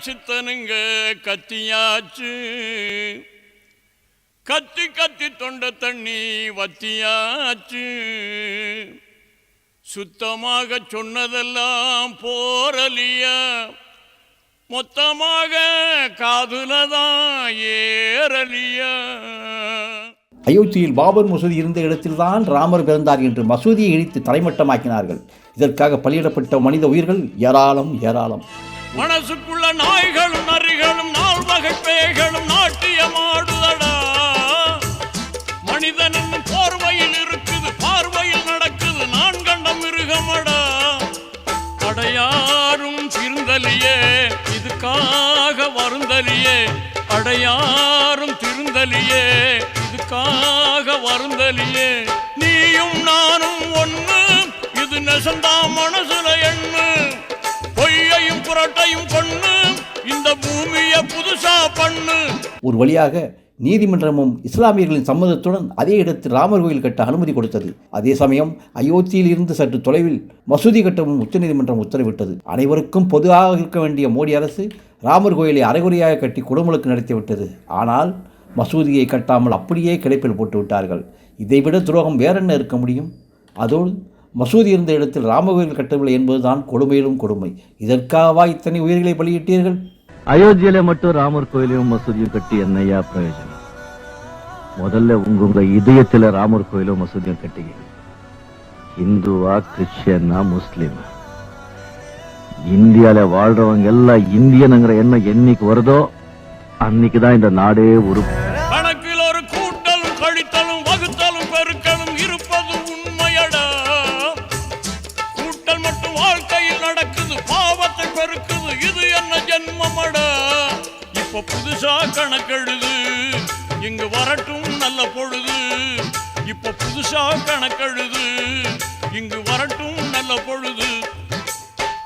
சித்தனுங்க கத்தியாச்சு, கத்தி கத்தி தொண்ட தண்ணி வத்தியாச்சு. சுத்தமாக சொன்னதெல்லாம் போரலியா, மொத்தமாக காதுலதான் ஏறலியா. அயோத்தியில் பாபர் மசூதி இருந்த இடத்தில்தான் ராமர் பிறந்தார் என்று மசூதியை இடித்து தலைமட்டமாக்கினார்கள். இதற்காக பலியிடப்பட்ட மனித உயிர்கள் ஏராளம் ஏராளம். மனசுக்குள்ள நாய்களும் நரிகளும் 4 வகை பேய்களும் நாட்டியமாடுதடா. மனிதன் போர்வையில் இருக்குது, பார்வையில் நடக்குது, நான் கண்ட மிருகமடா. அடையாரும் திருந்தலியே, இதுக்காக வருந்தலியே. அடையாரும் திருந்தலியே, இதுக்காக வருந்தலியே. நீயும் நானும் ஒண்ணு, இது நெசந்தா மனசுல எண்ணு. பொய்யையும் புரட்டையும் கொண்டு இந்த பூமியை புதுசா பண்ணு. ஒரு வழியாக நீதிமன்றமும் இஸ்லாமியர்களின் சம்மதத்துடன் அதே இடத்தில் ராமர் கோயில் கட்ட அனுமதி கொடுத்தது. அதே சமயம் அயோத்தியில் இருந்து சற்று தொலைவில் மசூதி கட்டவும் உச்சநீதிமன்றம் உத்தரவிட்டது. அனைவருக்கும் பொதுவாக இருக்க வேண்டிய மோடி அரசு ராமர் கோயிலை அரைகுறையாக கட்டி குடமுழுக்கு நடத்திவிட்டது. ஆனால் மசூதியை கட்டாமல் அப்படியே கிடைப்பில் போட்டு விட்டார்கள். இதைவிட துரோகம் வேறென்ன இருக்க முடியும்? அதோடு மசூதி இருந்த இடத்தில் ராமகோயில் கட்டவில்லை என்பதுதான் கொடுமையிலும் கொடுமை. இதற்காகவா இத்தனை உயிர்களை பலியிட்டீர்கள்? அயோத்தியில மட்டும் ராமர் கோயிலையும் மசூதியும் கட்டி என்னையா பிரயோஜனம்? முதல்ல உங்க இதயத்துல ராமர் கோயிலும் மசூதியும் கட்டிங்க. இந்துவா, கிறிஸ்டியனா, முஸ்லிம், இந்தியால வாழ்றவங்க எல்லாம் இந்தியனுங்கிற எண்ணம் என்னைக்கு வருதோ அன்னைக்குதான் இந்த நாடே உருப்படும். கணக்கில் ஒரு கூட்டலும் கழித்தலும் வகுத்தலும் பெருக்கலும் இருப்பது உண்மையடா. கூட்டல் மட்டும் வாழ்க்கையில் நடக்குது, பாவத்தை பெருக்குது, இது என்ன ஜென்மமடா. இப்ப புதுசா கணக்கெழுது, இங்கு வரட்டும் நல்ல பொழுது. இப்ப புதுசா கணக்கெழுது,